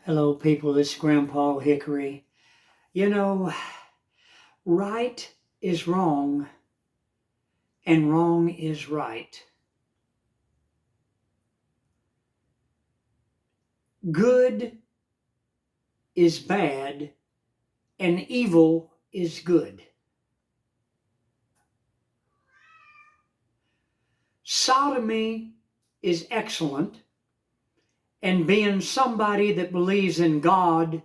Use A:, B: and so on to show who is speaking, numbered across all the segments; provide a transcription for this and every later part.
A: Hello, people. This is Grandpa Hickory. You know, right is wrong and wrong is right. Good is bad and evil is good. Sodomy is excellent, and being somebody that believes in God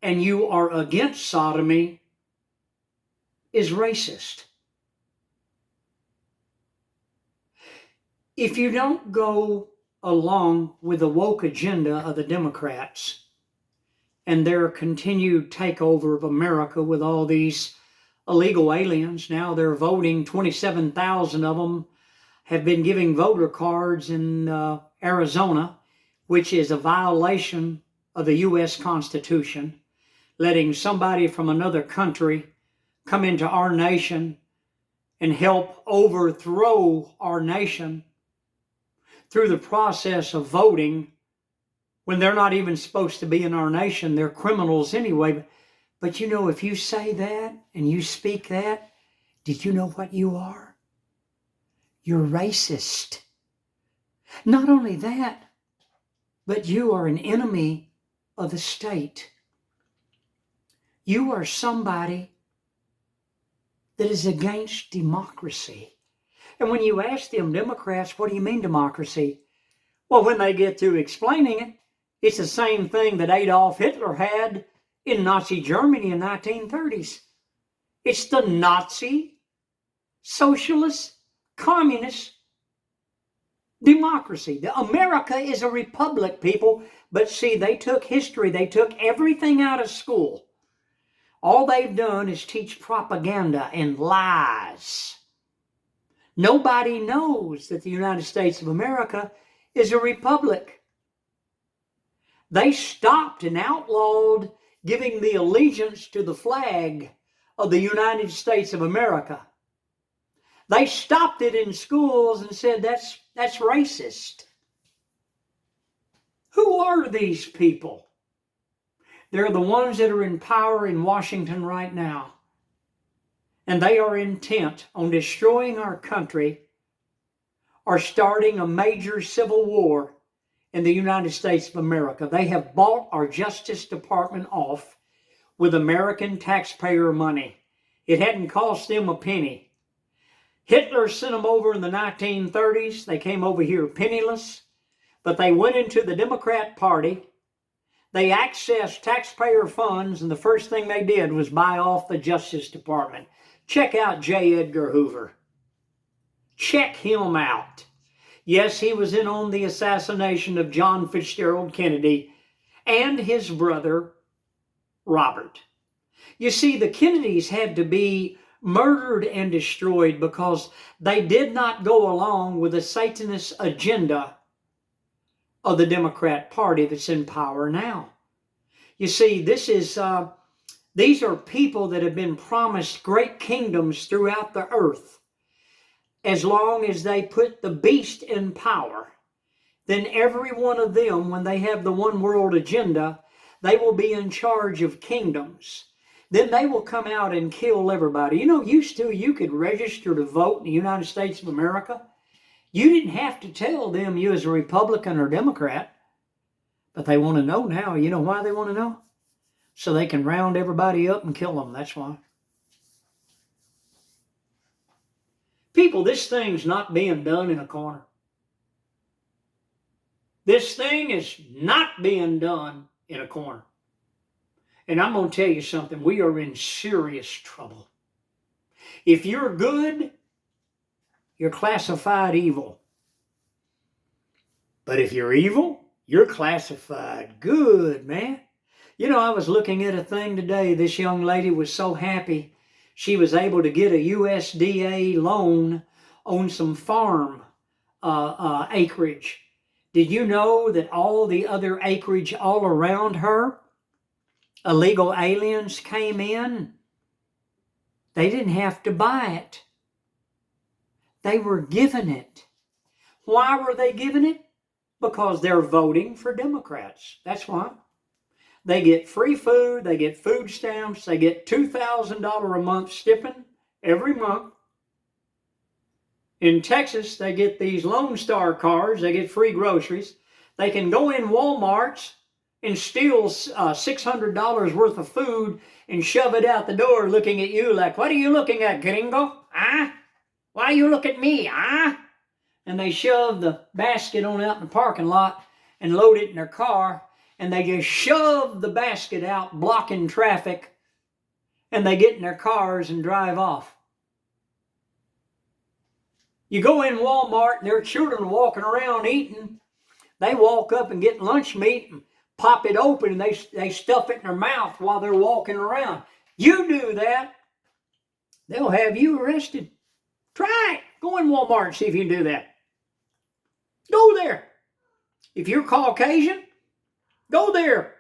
A: and you are against sodomy is racist. If you don't go along with the woke agenda of the Democrats and their continued takeover of America with all these illegal aliens, now they're voting, 27,000 of them have been giving voter cards in Arizona, which is a violation of the U.S. Constitution, letting somebody from another country come into our nation and help overthrow our nation through the process of voting when they're not even supposed to be in our nation. They're criminals anyway. But you know, if you say that and you speak that, did you know what you are? You're racist. Not only that, but you are an enemy of the state. You are somebody that is against democracy. And when you ask them, Democrats, what do you mean democracy? Well, when they get to explaining it, it's the same thing that Adolf Hitler had in Nazi Germany in the 1930s. It's the Nazi, socialist, communist democracy. America is a republic, people. But see, they took history, they took everything out of school. All they've done is teach propaganda and lies. Nobody knows that the United States of America is a republic. They stopped and outlawed giving the allegiance to the flag of the United States of America. They stopped it in schools and said that's racist. Who are these people? They're the ones that are in power in Washington right now. And they are intent on destroying our country or starting a major civil war in the United States of America. They have bought our Justice Department off with American taxpayer money. It hadn't cost them a penny. Hitler sent them over in the 1930s. They came over here penniless, but they went into the Democrat Party. They accessed taxpayer funds, and the first thing they did was buy off the Justice Department. Check out J. Edgar Hoover. Check him out. Yes, he was in on the assassination of John Fitzgerald Kennedy and his brother, Robert. You see, the Kennedys had to be murdered and destroyed because they did not go along with the Satanist agenda of the Democrat Party that's in power now. You see, these are people that have been promised great kingdoms throughout the earth. As long as they put the beast in power, then every one of them, when they have the one world agenda, they will be in charge of kingdoms. Then they will come out and kill everybody. You know, used to you could register to vote in the United States of America. You didn't have to tell them you was a Republican or Democrat. But they want to know now. You know why they want to know? So they can round everybody up and kill them. That's why. People, this thing's not being done in a corner. This thing is not being done in a corner. And I'm going to tell you something. We are in serious trouble. If you're good, you're classified evil. But if you're evil, you're classified good, man. You know, I was looking at a thing today. This young lady was so happy. She was able to get a USDA loan on some farm acreage. Did you know that all the other acreage all around her, illegal aliens came in? They didn't have to buy it. They were given it. Why were they given it? Because they're voting for Democrats. That's why. They get free food, they get food stamps, they get $2,000 a month stipend every month. In Texas, they get these Lone Star cards, they get free groceries. They can go in Walmarts and steal $600 worth of food and shove it out the door looking at you like, what are you looking at, gringo? Huh? Why you look at me, huh? And they shove the basket on out in the parking lot and load it in their car, and they just shove the basket out, blocking traffic, and they get in their cars and drive off. You go in Walmart, and there are children walking around eating. They walk up and get lunch meat and pop it open, and they stuff it in their mouth while they're walking around. You do that, they'll have you arrested. Try it. Go in Walmart and see if you can do that. Go there. If you're Caucasian, go there.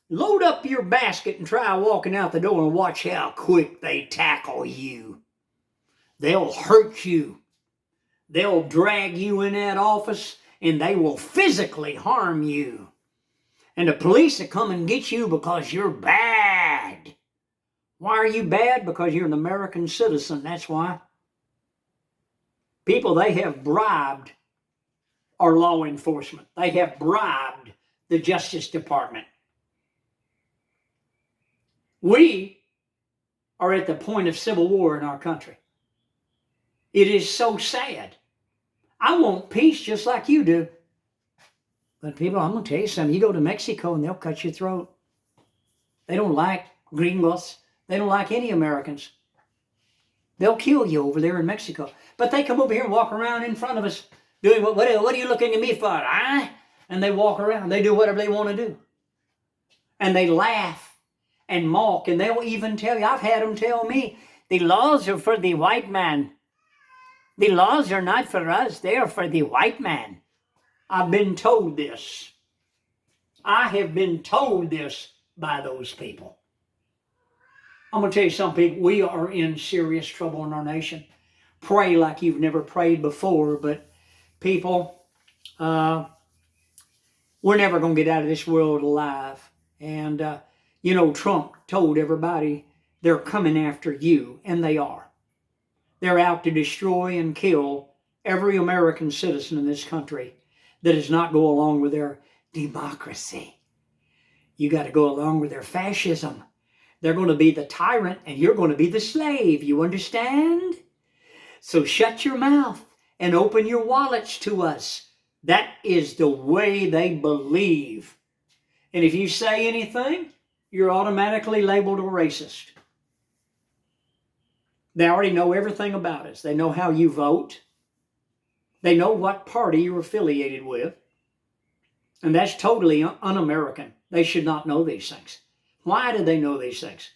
A: Load up your basket and try walking out the door and watch how quick they tackle you. They'll hurt you. They'll drag you in that office and they will physically harm you. And the police will come and get you because you're bad. Why are you bad? Because you're an American citizen, that's why. People, they have bribed our law enforcement. They have bribed the Justice Department. We are at the point of civil war in our country. It is so sad. I want peace just like you do. But people, I'm going to tell you something. You go to Mexico and they'll cut your throat. They don't like gringos. They don't like any Americans. They'll kill you over there in Mexico. But they come over here and walk around in front of us doing, what are you looking at me for? Huh? And they walk around. They do whatever they want to do. And they laugh and mock. And they'll even tell you, I've had them tell me, the laws are for the white man. The laws are not for us. They are for the white man. I've been told this. I have been told this by those people. I'm going to tell you something, we are in serious trouble in our nation. Pray like you've never prayed before, but people, we're never going to get out of this world alive. And, Trump told everybody they're coming after you, and they are. They're out to destroy and kill every American citizen in this country that does not go along with their democracy. You got to go along with their fascism. They're going to be the tyrant and you're going to be the slave. You understand? So shut your mouth and open your wallets to us. That is the way they believe. And if you say anything, you're automatically labeled a racist. They already know everything about us. They know how you vote. They know what party you're affiliated with. And that's totally un-American. They should not know these things. Why do they know these things?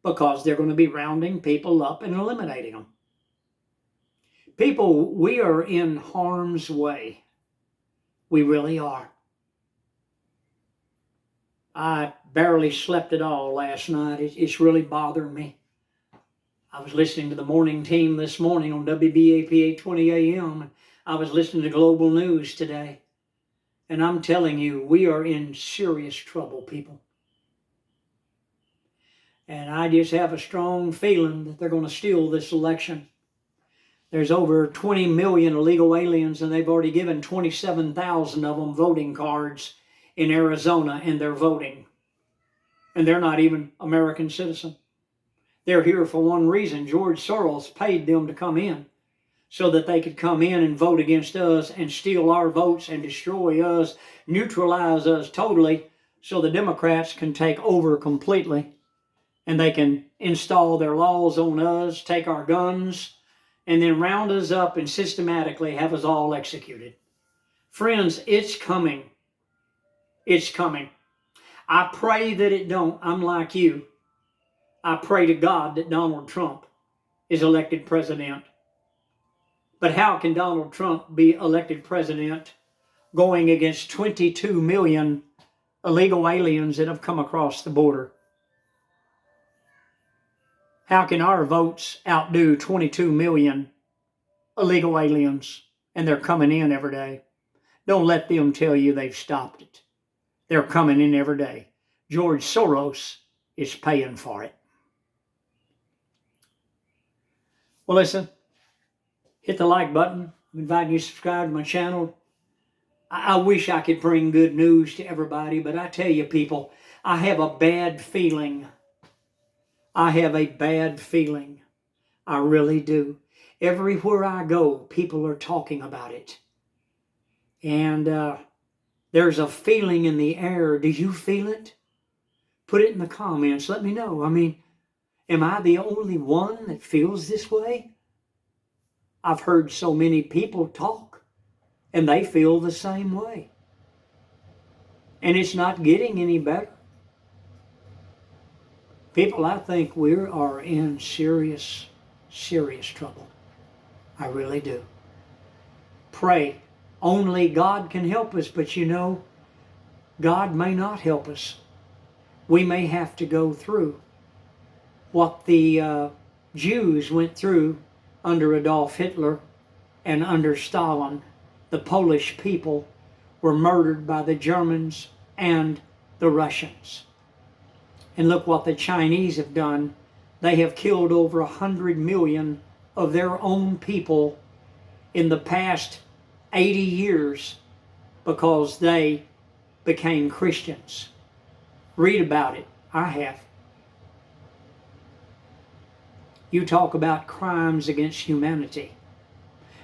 A: Because they're going to be rounding people up and eliminating them. People, we are in harm's way. We really are. I barely slept at all last night. It's really bothering me. I was listening to the morning team this morning on WBAP 820 AM. And I was listening to Global News today. And I'm telling you, we are in serious trouble, people. And I just have a strong feeling that they're going to steal this election. There's over 20 million illegal aliens, and they've already given 27,000 of them voting cards in Arizona, and they're voting. And they're not even American citizens. They're here for one reason. George Soros paid them to come in so that they could come in and vote against us and steal our votes and destroy us, neutralize us totally, so the Democrats can take over completely. And they can install their laws on us, take our guns, and then round us up and systematically have us all executed. Friends, it's coming. It's coming. I pray that it don't. I'm like you. I pray to God that Donald Trump is elected president. But how can Donald Trump be elected president going against 22 million illegal aliens that have come across the border? How can our votes outdo 22 million illegal aliens? And they're coming in every day. Don't let them tell you they've stopped it. They're coming in every day. George Soros is paying for it. Well, listen, hit the like button. I'm inviting you to subscribe to my channel. I wish I could bring good news to everybody, but I tell you, people, I have a bad feeling. I have a bad feeling. I really do. Everywhere I go, people are talking about it. And there's a feeling in the air. Do you feel it? Put it in the comments. Let me know. I mean, am I the only one that feels this way? I've heard so many people talk, and they feel the same way. And it's not getting any better. People, I think we are in serious, serious trouble. I really do. Pray. Only God can help us, but you know, God may not help us. We may have to go through what the Jews went through under Adolf Hitler and under Stalin. The Polish people were murdered by the Germans and the Russians. And look what the Chinese have done. They have killed over 100 million of their own people in the past 80 years because they became Christians. Read about it. I have. You talk about crimes against humanity.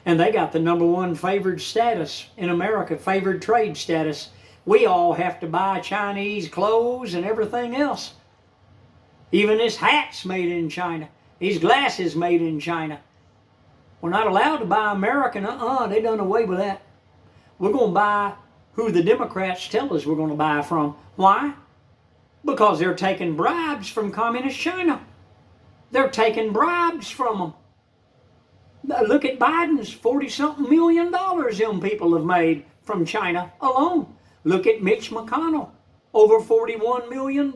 A: And they got the #1 favored status in America, favored trade status. We all have to buy Chinese clothes and everything else. Even this hat's made in China. These glasses made in China. We're not allowed to buy American. They done away with that. We're going to buy who the Democrats tell us we're going to buy from. Why? Because they're taking bribes from communist China. They're taking bribes from them. Look at Biden's $40-something million them people have made from China alone. Look at Mitch McConnell, over $41 million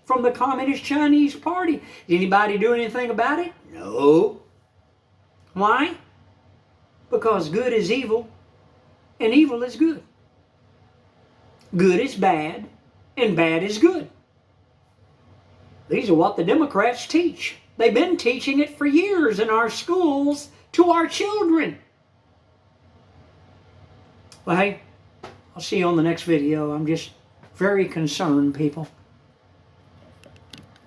A: from the Communist Chinese Party. Did anybody do anything about it? No. Why? Because good is evil and evil is good. Good is bad and bad is good. These are what the Democrats teach. They've been teaching it for years in our schools to our children. Well, hey, I'll see you on the next video. I'm just very concerned, people.